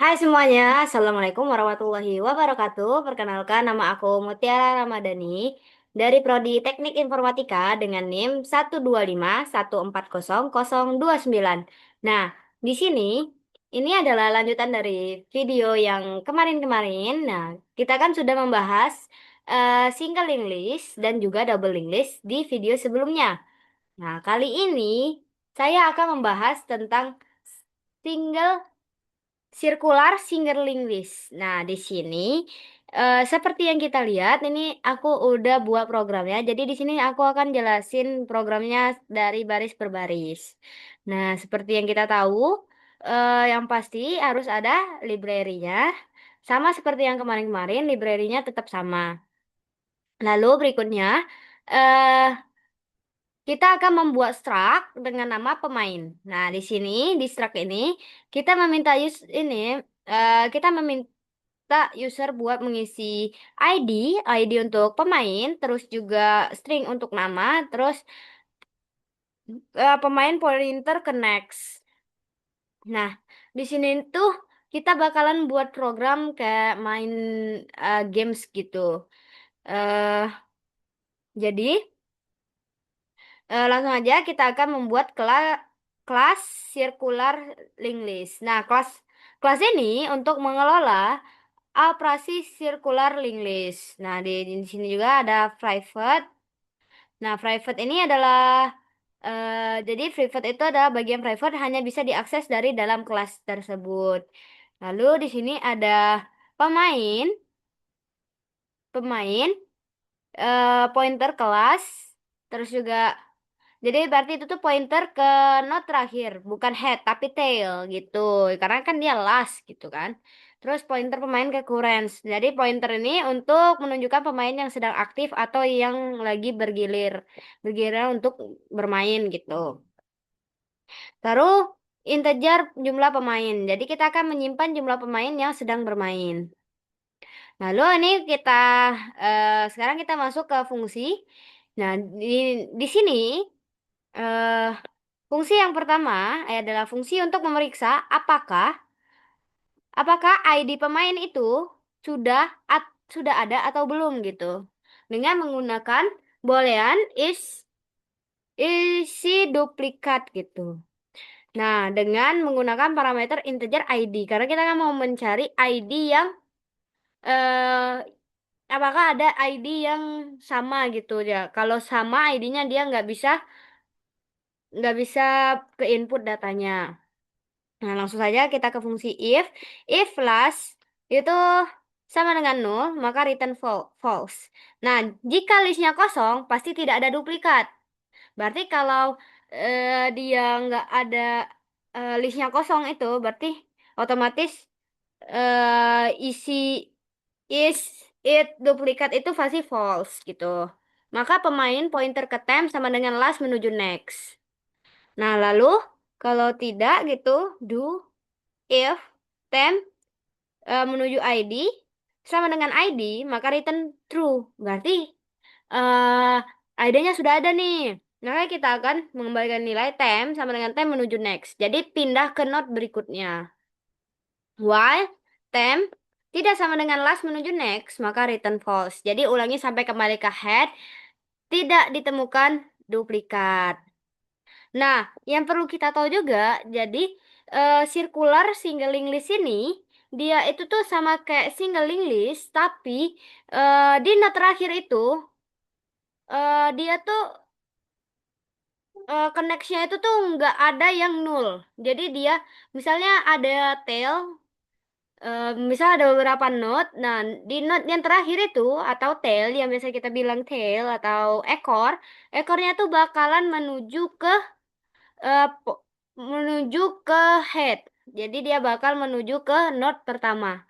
Hai semuanya, Assalamualaikum warahmatullahi wabarakatuh. Perkenalkan, nama aku Mutiara Ramadhani dari Prodi Teknik Informatika dengan NIM 125140029. Nah, di sini ini adalah lanjutan dari video yang kemarin-kemarin. Nah, kita kan sudah membahas single English dan juga double English di video sebelumnya. Nah, kali ini saya akan membahas tentang single Circular Fingerling List. Nah, di sini seperti yang kita lihat, ini aku udah buat programnya. Jadi di sini aku akan jelasin programnya dari baris per baris. Nah, seperti yang kita tahu, yang pasti harus ada library-nya. Sama seperti yang kemarin-kemarin, library-nya tetap sama. Lalu berikutnya, eh kita akan membuat struct dengan nama pemain. Nah, di sini di struct ini kita meminta kita meminta user buat mengisi ID, ID untuk pemain, terus juga string untuk nama, terus pemain pointer ke next. Nah, di sini tuh kita bakalan buat program kayak main games gitu. eh jadi langsung aja kita akan membuat kelas circular linked list. Nah, kelas kelas ini untuk mengelola operasi circular linked list. Nah, di sini juga ada private. Nah, private ini adalah jadi private itu adalah bagian private hanya bisa diakses dari dalam kelas tersebut. Lalu di sini ada pemain, pemain, pointer kelas, terus juga jadi berarti itu tuh pointer ke not terakhir, bukan head tapi tail gitu. Karena kan dia last gitu kan. Terus pointer pemain ke currents. Jadi pointer ini untuk menunjukkan pemain yang sedang aktif atau yang lagi bergilir untuk bermain gitu. Taruh integer jumlah pemain. Jadi kita akan menyimpan jumlah pemain yang sedang bermain. Lalu ini sekarang kita masuk ke fungsi. Nah, di sini eh fungsi yang pertama adalah fungsi untuk memeriksa apakah ID pemain itu sudah ada atau belum gitu. Dengan menggunakan boolean isi duplikat gitu. Nah, dengan menggunakan parameter integer ID karena kita kan mau mencari ID yang eh apakah ada ID yang sama gitu ya. Kalau sama ID-nya dia nggak bisa ke input datanya. Nah, langsung saja kita ke fungsi if. If last itu sama dengan null, maka return false. Nah, jika listnya kosong, pasti tidak ada duplikat. Berarti kalau dia nggak ada listnya kosong itu, berarti otomatis isi is it duplikat itu pasti false gitu. Maka pemain pointer ke temp sama dengan last menuju next. Nah, lalu kalau tidak gitu, do if temp menuju ID sama dengan ID, maka return true. Berarti ID-nya sudah ada nih. Maka kita akan mengembalikan nilai temp sama dengan temp menuju next. Jadi pindah ke node berikutnya. While temp tidak sama dengan last menuju next, maka return false. Jadi ulangi sampai kembali ke head, tidak ditemukan duplikat. Nah, yang perlu kita tahu juga, jadi circular singling list ini dia itu tuh sama kayak singling list, tapi di not terakhir itu dia tuh connection itu tuh nggak ada yang null. Jadi dia misalnya ada tail, misal ada beberapa node. Nah, di node yang terakhir itu atau tail yang biasa kita bilang tail atau ekornya tuh bakalan eh, po- menuju ke head. Jadi dia bakal menuju ke node pertama.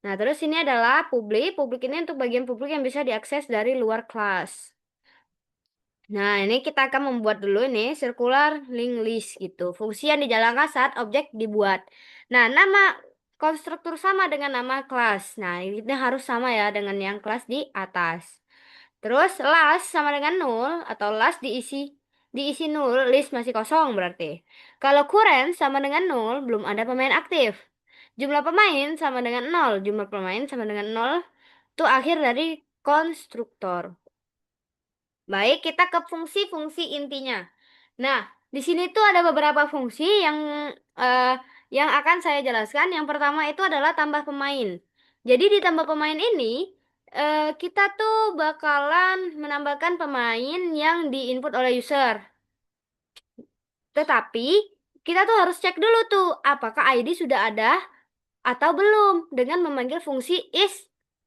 Nah, terus ini adalah publik. Publik ini untuk bagian publik yang bisa diakses dari luar kelas. Nah, ini kita akan membuat dulu ini circular link list gitu. Fungsi yang dijalankan saat objek dibuat. Nah, nama konstruktur sama dengan nama kelas. Nah, ini harus sama ya dengan yang kelas di atas. Terus last sama dengan null atau last diisi null, list masih kosong berarti. Kalau current sama dengan null, belum ada pemain aktif. Jumlah pemain sama dengan nol. Jumlah pemain sama dengan nol. Itu akhir dari konstruktor. Baik, kita ke fungsi-fungsi intinya. Nah, di sini tuh ada beberapa fungsi eh, yang akan saya jelaskan. Yang pertama itu adalah tambah pemain. Jadi di tambah pemain ini kita tuh bakalan menambahkan pemain yang diinput oleh user. Tetapi kita tuh harus cek dulu tuh apakah ID sudah ada atau belum dengan memanggil fungsi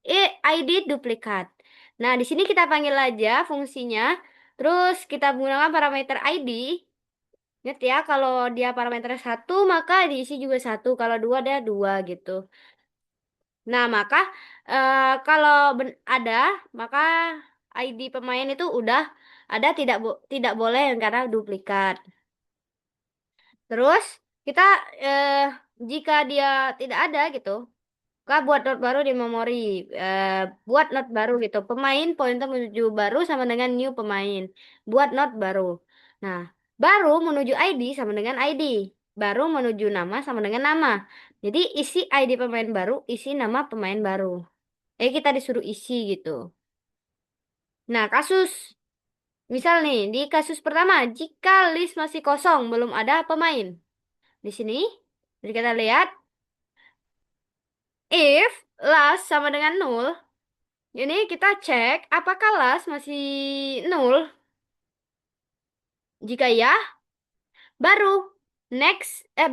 ID duplikat. Nah, di sini kita panggil aja fungsinya. Terus kita menggunakan parameter ID. Ingat ya, kalau dia parameternya satu, maka diisi juga satu. Kalau dua, dia dua gitu. Nah, maka kalau ada, maka ID pemain itu udah ada, tidak boleh karena duplikat. Terus kita eh, jika dia tidak ada gitu, maka buat note baru di memori. Eh, buat note baru gitu. Pemain pointer menuju baru sama dengan new pemain. Buat note baru. Nah, baru menuju ID sama dengan ID. Baru menuju nama sama dengan nama. Jadi isi ID pemain baru, isi nama pemain baru. Kita disuruh isi gitu. Nah, misal nih, di kasus pertama, jika list masih kosong, belum ada pemain. Di sini, jadi kita lihat, if last sama dengan nol, ini kita cek apakah last masih nol. Jika ya, baru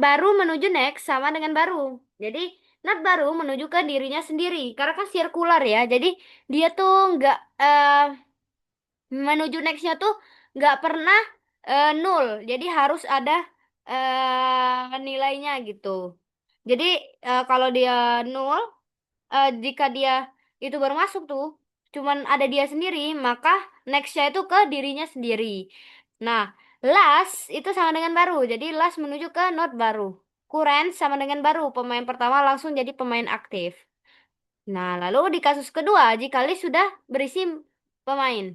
baru menuju next sama dengan baru. Jadi not baru menuju ke dirinya sendiri. Karena kan sirkular ya. Jadi dia tuh nggak menuju nextnya tuh nggak pernah nol. Jadi harus ada nilainya gitu. Jadi kalau dia nol, jika dia itu baru masuk tuh, cuman ada dia sendiri, maka nextnya itu ke dirinya sendiri. Nah, last itu sama dengan baru. Jadi last menuju ke node baru. Current sama dengan baru. Pemain pertama langsung jadi pemain aktif. Nah, lalu di kasus kedua, jika list sudah berisi pemain.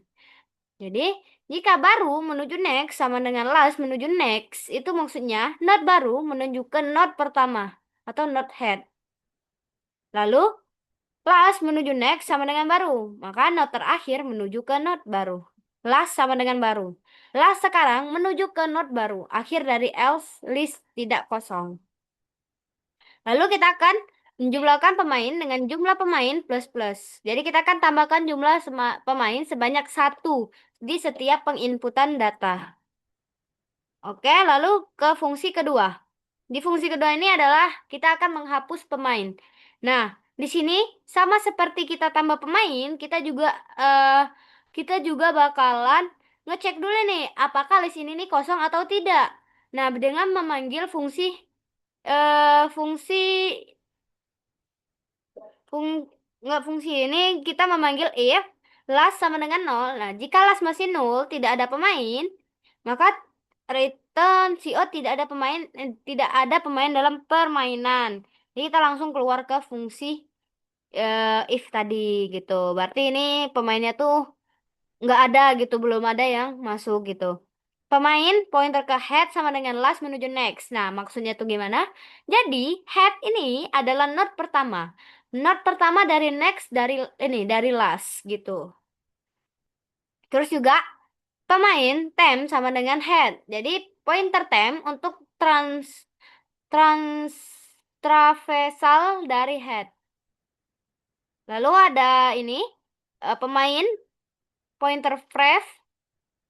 Jadi, jika baru menuju next sama dengan last menuju next, itu maksudnya node baru menuju ke node pertama atau node head. Lalu, last menuju next sama dengan baru. Maka node terakhir menuju ke node baru. Last sama dengan baru. Last sekarang menuju ke node baru. Akhir dari else list tidak kosong. Lalu kita akan menjumlahkan pemain dengan jumlah pemain plus plus. Jadi kita akan tambahkan jumlah pemain sebanyak satu di setiap penginputan data. Oke, lalu ke fungsi kedua. Di fungsi kedua ini adalah kita akan menghapus pemain. Nah, di sini sama seperti kita tambah pemain, eh, kita juga bakalan ngecek dulu nih apakah list ini nih kosong atau tidak. Nah, dengan memanggil fungsi eh, fungsi fung nggak fungsi ini kita memanggil if last sama dengan nol. Nah, jika last masih nol, tidak ada pemain, maka return CO tidak ada pemain dalam permainan. Jadi kita langsung keluar ke fungsi if tadi gitu. Berarti ini pemainnya tuh nggak ada gitu, belum ada yang masuk gitu. Pemain pointer ke head sama dengan last menuju next. Nah, maksudnya tuh gimana? Jadi, head ini adalah node pertama. Node pertama dari next dari last gitu. Terus juga pemain temp sama dengan head. Jadi, pointer temp untuk trans traversal dari head. Lalu ada ini pemain pointer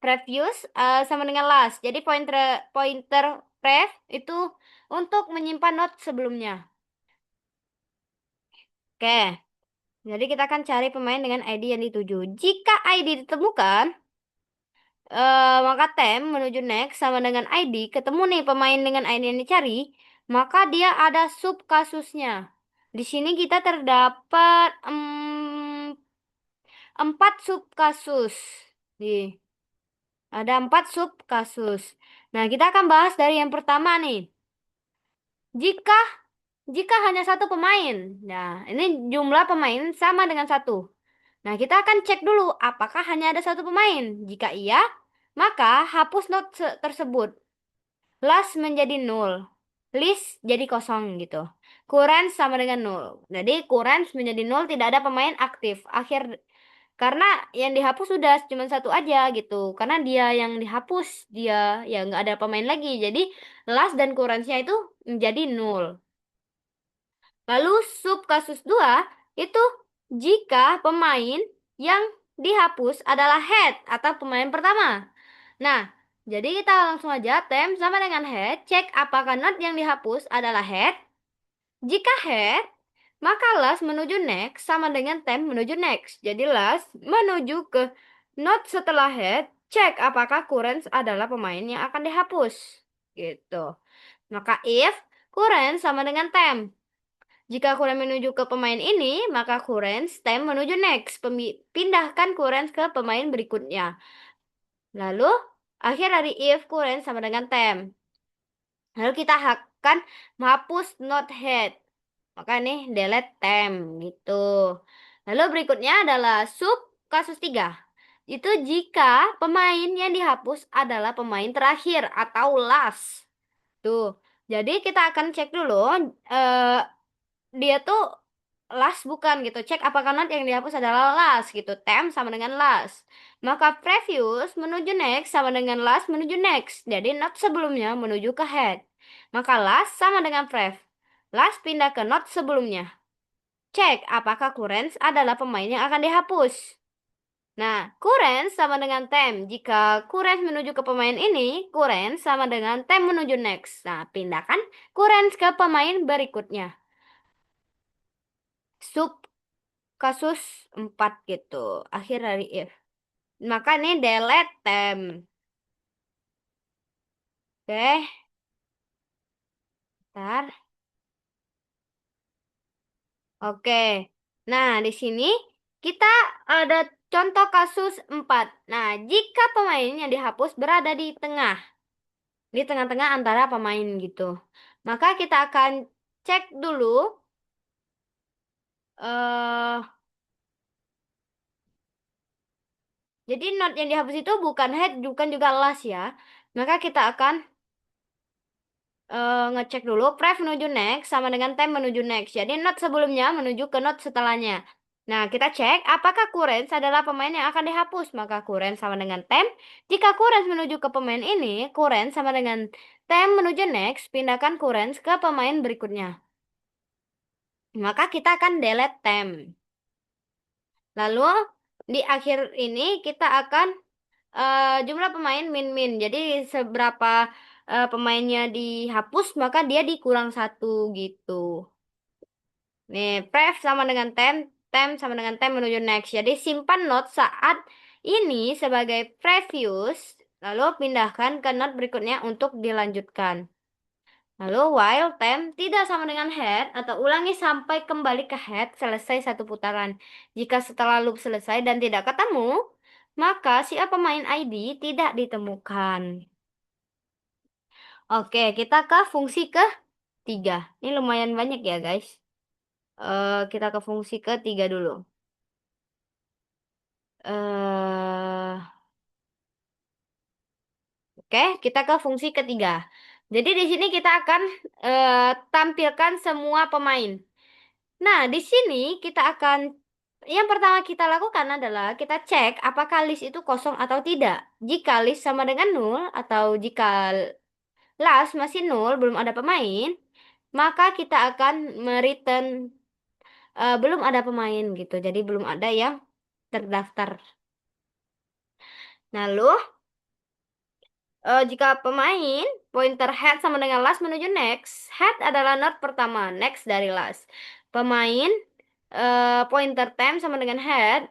previous sama dengan last. Jadi pointer prev itu untuk menyimpan note sebelumnya. Oke. Jadi kita akan cari pemain dengan ID yang dituju. Jika ID ditemukan, maka tem menuju next sama dengan ID. Ketemu nih pemain dengan ID yang dicari, maka dia ada sub kasusnya. Di sini kita terdapat 4 sub kasus. Nih, ada 4 sub kasus. Nah, kita akan bahas dari yang pertama nih. Jika jika hanya satu pemain, nah ini jumlah pemain sama dengan satu. Nah, kita akan cek dulu apakah hanya ada satu pemain. Jika iya, maka hapus tersebut. Last menjadi nol. list jadi kosong gitu. Current sama dengan nol. Jadi current menjadi nol, tidak ada pemain aktif. Karena yang dihapus sudah cuma satu aja gitu. Karena dia yang dihapus, dia ya nggak ada pemain lagi. Jadi last dan currentnya itu menjadi nol. Lalu sub kasus 2 itu jika pemain yang dihapus adalah head atau pemain pertama. Nah, jadi kita langsung aja temp sama dengan head, cek apakah not yang dihapus adalah head. Jika head, maka last menuju next sama dengan temp menuju next. Jadi last menuju ke not setelah head, cek apakah current adalah pemain yang akan dihapus. Gitu. Maka if current sama dengan temp. Jika current menuju ke pemain ini, maka current stem menuju next. Pindahkan current ke pemain berikutnya. Lalu, akhir dari if current sama dengan temp. Lalu kita akan menghapus not head. Maka ini delete temp gitu. Lalu berikutnya adalah sub kasus 3. Itu jika pemain yang dihapus adalah pemain terakhir atau last. Tuh. Jadi kita akan cek dulu dia tuh last bukan gitu. Cek apakah not yang dihapus adalah last gitu. Temp sama dengan last. Maka previous menuju next sama dengan last menuju next. Jadi not sebelumnya menuju ke head. Maka last sama dengan prev. Last pindah ke not sebelumnya. Cek apakah current adalah pemain yang akan dihapus. Nah, current sama dengan temp. Jika current menuju ke pemain ini, current sama dengan temp menuju next. Nah, pindahkan current ke pemain berikutnya. Sub kasus 4 gitu. Akhir dari if. Maka ini delete temp. Oke, bentar. Oke. Nah, di sini kita ada contoh kasus 4. Nah, jika pemain yang dihapus berada di tengah. Di tengah-tengah antara pemain gitu. Maka kita akan cek dulu eh jadi not yang dihapus itu bukan head, bukan juga last ya. Maka kita akan ngecek dulu prev menuju next sama dengan temp menuju next. Jadi not sebelumnya menuju ke not setelahnya. Nah, kita cek apakah current adalah pemain yang akan dihapus. Maka current sama dengan temp. Jika current menuju ke pemain ini, current sama dengan temp menuju next, pindahkan current ke pemain berikutnya. Maka kita akan delete temp. Lalu di akhir ini kita akan jumlah pemain min-min. Jadi seberapa pemainnya dihapus maka dia dikurang satu gitu. Nih, prev sama dengan temp, temp sama dengan temp menuju next. Jadi simpan note saat ini sebagai previous, lalu pindahkan ke note berikutnya untuk dilanjutkan. Lalu while temp tidak sama dengan head atau ulangi sampai kembali ke head selesai satu putaran. Jika setelah loop selesai dan tidak ketemu, maka si pemain ID tidak ditemukan. Oke, kita ke fungsi ketiga. Ini lumayan banyak ya guys. Kita ke fungsi ketiga dulu. eh Oke, kita ke fungsi ketiga. Jadi di sini kita akan tampilkan semua pemain. Nah, di sini kita akan yang pertama kita lakukan adalah kita cek apakah list itu kosong atau tidak. Jika list sama dengan nol atau jika last masih nol, belum ada pemain, maka kita akan return belum ada pemain gitu. Jadi belum ada yang terdaftar. Lalu jika pemain pointer head sama dengan last menuju next, head adalah not pertama, next dari last. Pemain pointer temp sama dengan head,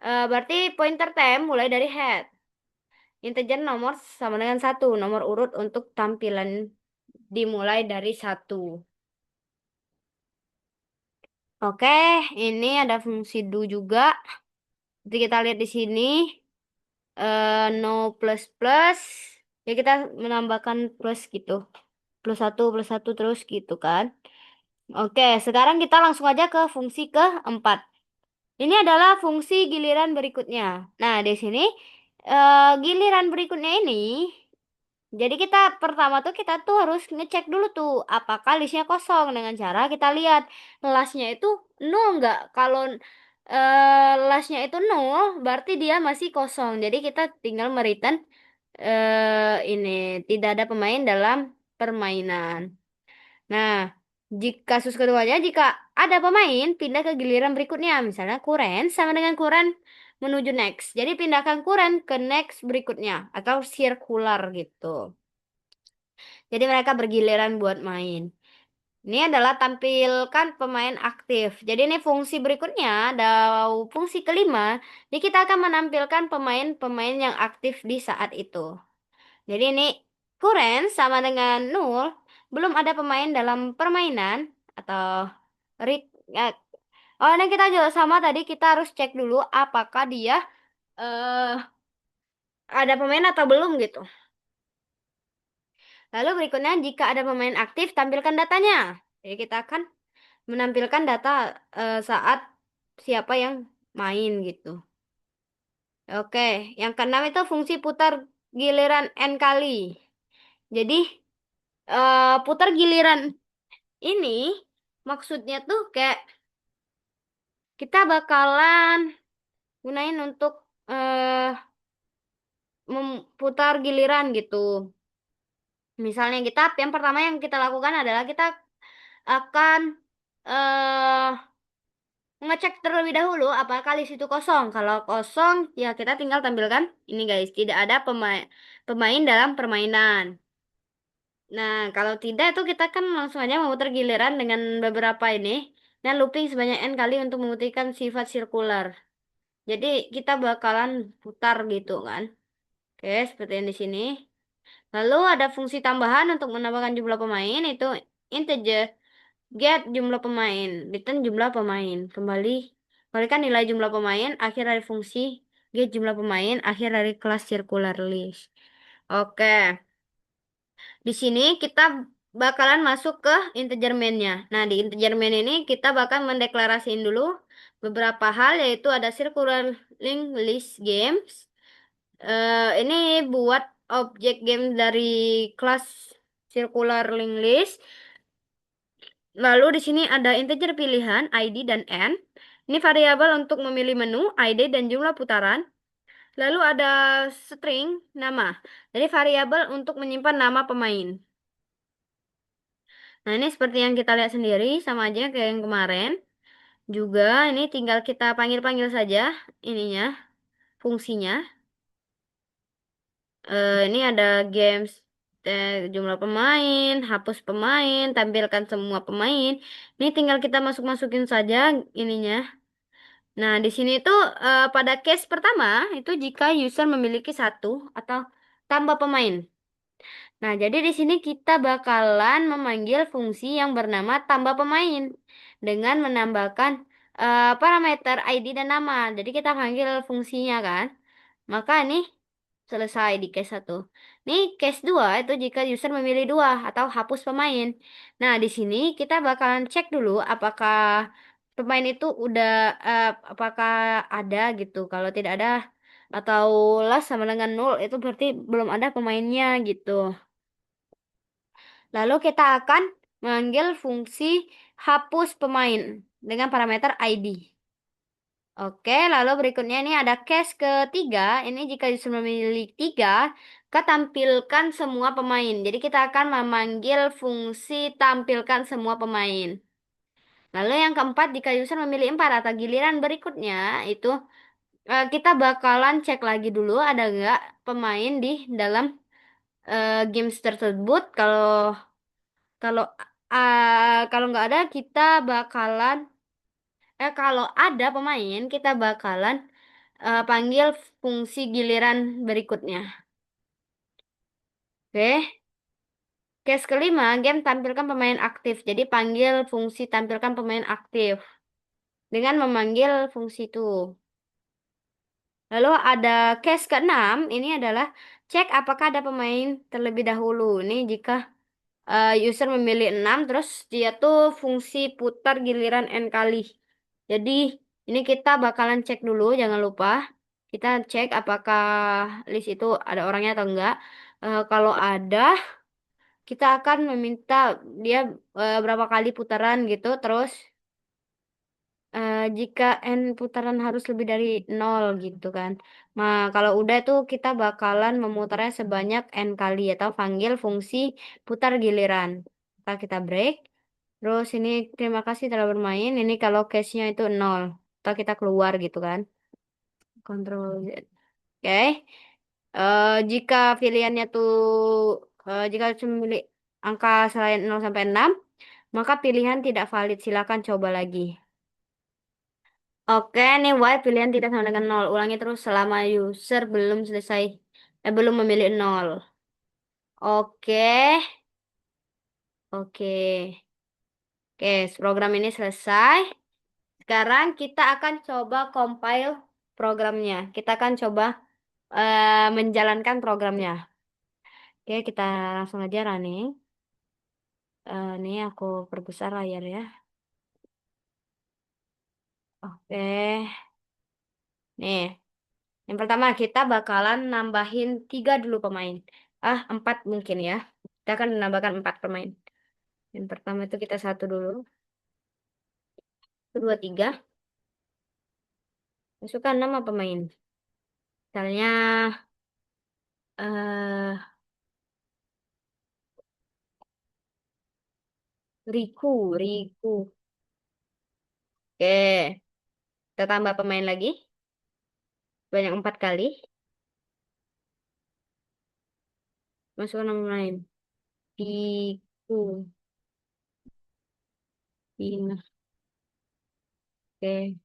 berarti pointer temp mulai dari head. Integer nomor sama dengan 1, nomor urut untuk tampilan dimulai dari 1. Oke, ini ada fungsi do juga. Jadi kita lihat di sini no plus plus. Ya kita menambahkan plus gitu. Plus satu terus gitu kan. Oke, sekarang kita langsung aja ke fungsi keempat. Ini adalah fungsi giliran berikutnya. Nah, di sini giliran berikutnya ini Jadi kita pertama tuh kita tuh harus ngecek dulu tuh apakah listnya kosong dengan cara kita lihat lastnya itu nol nggak. Kalau lastnya itu nol berarti dia masih kosong. Jadi kita tinggal meritan ini tidak ada pemain dalam permainan. Nah, jika kasus keduanya jika ada pemain pindah ke giliran berikutnya, misalnya kuren sama dengan kuren menuju next. Jadi pindahkan kuren ke next berikutnya atau sirkular gitu. Jadi mereka bergiliran buat main. Ini adalah tampilkan pemain aktif. Jadi ini fungsi berikutnya, ada fungsi kelima. Jadi kita akan menampilkan pemain-pemain yang aktif di saat itu. Jadi ini kuren sama dengan nul, belum ada pemain dalam permainan atau rit. Oh, ini kita juga sama tadi kita harus cek dulu apakah dia eh ada pemain atau belum gitu. Lalu berikutnya jika ada pemain aktif tampilkan datanya. Jadi kita akan menampilkan data saat siapa yang main gitu. Oke, yang keenam itu fungsi putar giliran n kali. Jadi putar giliran ini maksudnya tuh kayak kita bakalan gunain untuk memutar giliran gitu. Misalnya kita yang pertama yang kita lakukan adalah kita akan eh ngecek terlebih dahulu apakah list itu kosong. Kalau kosong, ya kita tinggal tampilkan ini guys, tidak ada pemain dalam permainan. Nah, kalau tidak itu kita kan langsung aja memutar giliran dengan beberapa ini dan looping sebanyak n kali untuk memutihkan sifat sirkular. Jadi kita bakalan putar gitu kan. Oke, seperti yang di sini. Lalu ada fungsi tambahan untuk menambahkan jumlah pemain itu integer get jumlah pemain, return jumlah pemain. Kembalikan nilai jumlah pemain akhir dari fungsi get jumlah pemain akhir dari kelas circular list. Oke, di sini kita bakalan masuk ke integer main-nya. Nah, di integer main ini kita bakal mendeklarasiin dulu beberapa hal yaitu ada circular link list games. Ini buat objek game dari kelas circular link list. Lalu di sini ada integer pilihan ID dan N. Ini variabel untuk memilih menu, ID dan jumlah putaran. Lalu ada string nama. Jadi variabel untuk menyimpan nama pemain. Nah, ini seperti yang kita lihat sendiri sama aja kayak yang kemarin. Juga ini tinggal kita panggil-panggil saja ininya, fungsinya. Ini ada games jumlah pemain, hapus pemain, tampilkan semua pemain. Ini tinggal kita masuk-masukin saja ininya. Nah, di sini tuh pada case pertama itu jika user memiliki satu atau tambah pemain. Nah, jadi di sini kita bakalan memanggil fungsi yang bernama tambah pemain dengan menambahkan parameter ID dan nama. Jadi kita panggil fungsinya kan. Maka ini selesai di case satu. Nih case 2 itu jika user memilih dua atau hapus pemain. Nah, di sini kita bakalan cek dulu apakah pemain itu udah apakah ada gitu. Kalau tidak ada atau last sama dengan nol itu berarti belum ada pemainnya gitu. Lalu kita akan memanggil fungsi hapus pemain dengan parameter ID. Oke, lalu berikutnya ini ada case ketiga. Ini jika user memilih tiga, tampilkan semua pemain. Jadi kita akan memanggil fungsi tampilkan semua pemain. Lalu yang keempat, jika user memilih empat atau giliran berikutnya, itu kita bakalan cek lagi dulu ada nggak pemain di dalam games tersebut. Kalau kalau nggak ada, kita bakalan kalau ada pemain, kita bakalan panggil fungsi giliran berikutnya. Oke. Case kelima, game tampilkan pemain aktif. Jadi panggil fungsi tampilkan pemain aktif dengan memanggil fungsi itu. Lalu ada case keenam, ini adalah cek apakah ada pemain terlebih dahulu. Ini jika user memilih 6, terus dia tuh fungsi putar giliran n kali. Jadi ini kita bakalan cek dulu, jangan lupa. Kita cek apakah list itu ada orangnya atau enggak. Kalau ada, kita akan meminta dia berapa kali putaran gitu. Terus jika n putaran harus lebih dari nol gitu kan. Nah, kalau udah tuh kita bakalan memutarnya sebanyak n kali atau panggil fungsi putar giliran. Kita break. Terus ini terima kasih telah bermain. Ini kalau case-nya itu nol. Atau kita keluar gitu kan. Control Z. Oke. Jika pilihannya tuh jika memilih angka selain 0 sampai 6, maka pilihan tidak valid. Silakan coba lagi. Oke, nih Y pilihan tidak sama dengan 0. Ulangi terus selama user belum selesai, belum memilih 0. Oke, oke, oke. Program ini selesai. Sekarang kita akan coba compile programnya. Kita akan coba menjalankan programnya. Oke, kita langsung aja running. Nih aku perbesar layar ya. Oke, nih. Yang pertama kita bakalan nambahin 3 dulu pemain. 4 mungkin ya. Kita akan menambahkan 4 pemain. Yang pertama itu kita satu dulu. Kedua, tiga. Masukkan nama pemain. Misalnya, eh Riku. Oke, kita tambah pemain lagi. Banyak 4 kali. Masukkan nama pemain. Riku. Ina. Oke,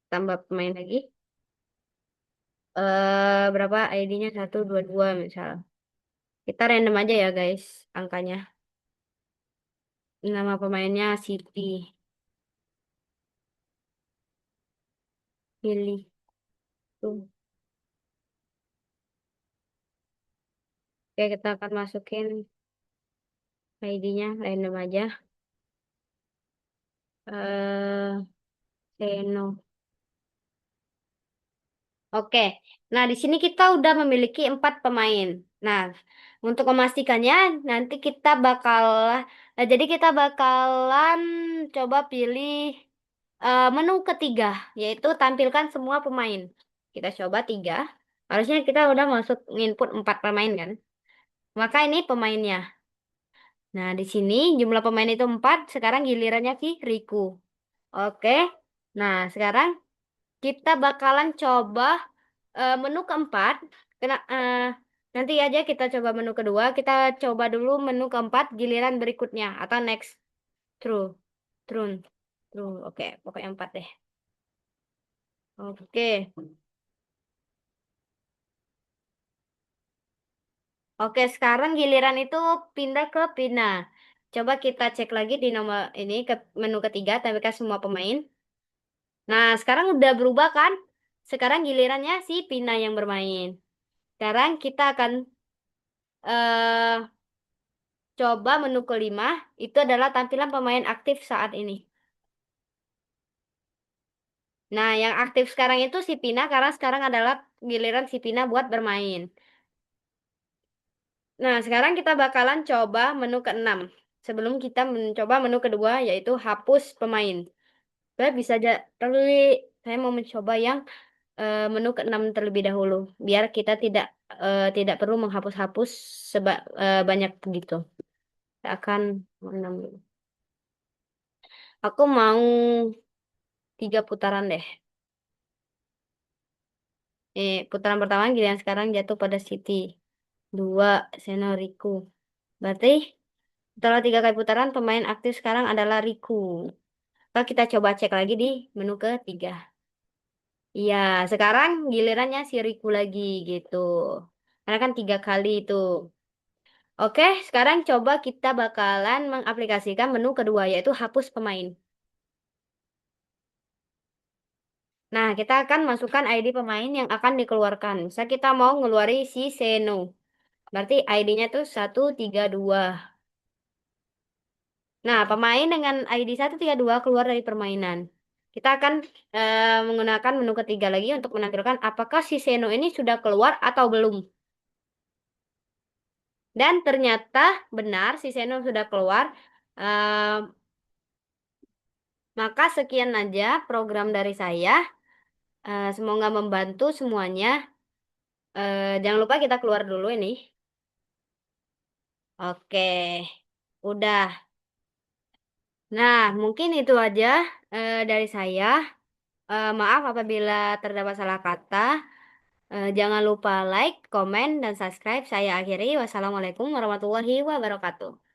tambah pemain lagi. Berapa ID-nya? 1, 2, 2 misal. Kita random aja ya guys, angkanya. Nama pemainnya Siti. Pilih tuh. Oke, kita akan masukin ID-nya random aja. Eh, Seno. Oke. Nah, di sini kita udah memiliki 4 pemain. Nah, untuk memastikannya nanti kita jadi kita bakalan coba pilih menu ketiga, yaitu tampilkan semua pemain. Kita coba 3. Harusnya kita udah masuk input 4 pemain kan. Maka ini pemainnya. Nah, di sini jumlah pemain itu 4. Sekarang gilirannya Riku. Oke. Nah, sekarang kita bakalan coba menu keempat. Kena, nanti aja kita coba menu kedua. Kita coba dulu menu keempat giliran berikutnya. Atau next. True. True. True. Oke. Pokoknya 4 deh. Oke. Oke, sekarang giliran itu pindah ke Pina. Coba kita cek lagi di nomor ini ke menu ketiga, tampilkan semua pemain. Nah, sekarang udah berubah kan? Sekarang gilirannya si Pina yang bermain. Sekarang kita akan eh coba menu kelima, itu adalah tampilan pemain aktif saat ini. Nah, yang aktif sekarang itu si Pina karena sekarang adalah giliran si Pina buat bermain. Nah, sekarang kita bakalan coba menu keenam. Sebelum kita mencoba menu kedua, yaitu hapus pemain. Saya bisa aja, tapi saya mau mencoba yang menu keenam terlebih dahulu, biar kita tidak perlu menghapus-hapus banyak begitu. Saya akan menenam dulu. Aku mau 3 putaran deh. Putaran pertama giliran sekarang jatuh pada Siti. 2, Seno Riku. Berarti setelah 3 kali putaran, pemain aktif sekarang adalah Riku. Kalau kita coba cek lagi di menu ketiga. Iya, sekarang gilirannya si Riku lagi gitu. Karena kan 3 kali itu. Oke, sekarang coba kita bakalan mengaplikasikan menu kedua, yaitu hapus pemain. Nah, kita akan masukkan ID pemain yang akan dikeluarkan. Misal kita mau ngeluari si Seno. Berarti ID-nya tuh 132. Nah, pemain dengan ID 132 keluar dari permainan. Kita akan menggunakan menu ketiga lagi untuk menampilkan apakah si Seno ini sudah keluar atau belum. Dan ternyata benar si Seno sudah keluar. Eh, maka sekian aja program dari saya. Semoga membantu semuanya. Jangan lupa kita keluar dulu ini. Oke, udah. Nah, mungkin itu aja dari saya. Maaf apabila terdapat salah kata. Jangan lupa like, komen, dan subscribe. Saya akhiri. Wassalamualaikum warahmatullahi wabarakatuh.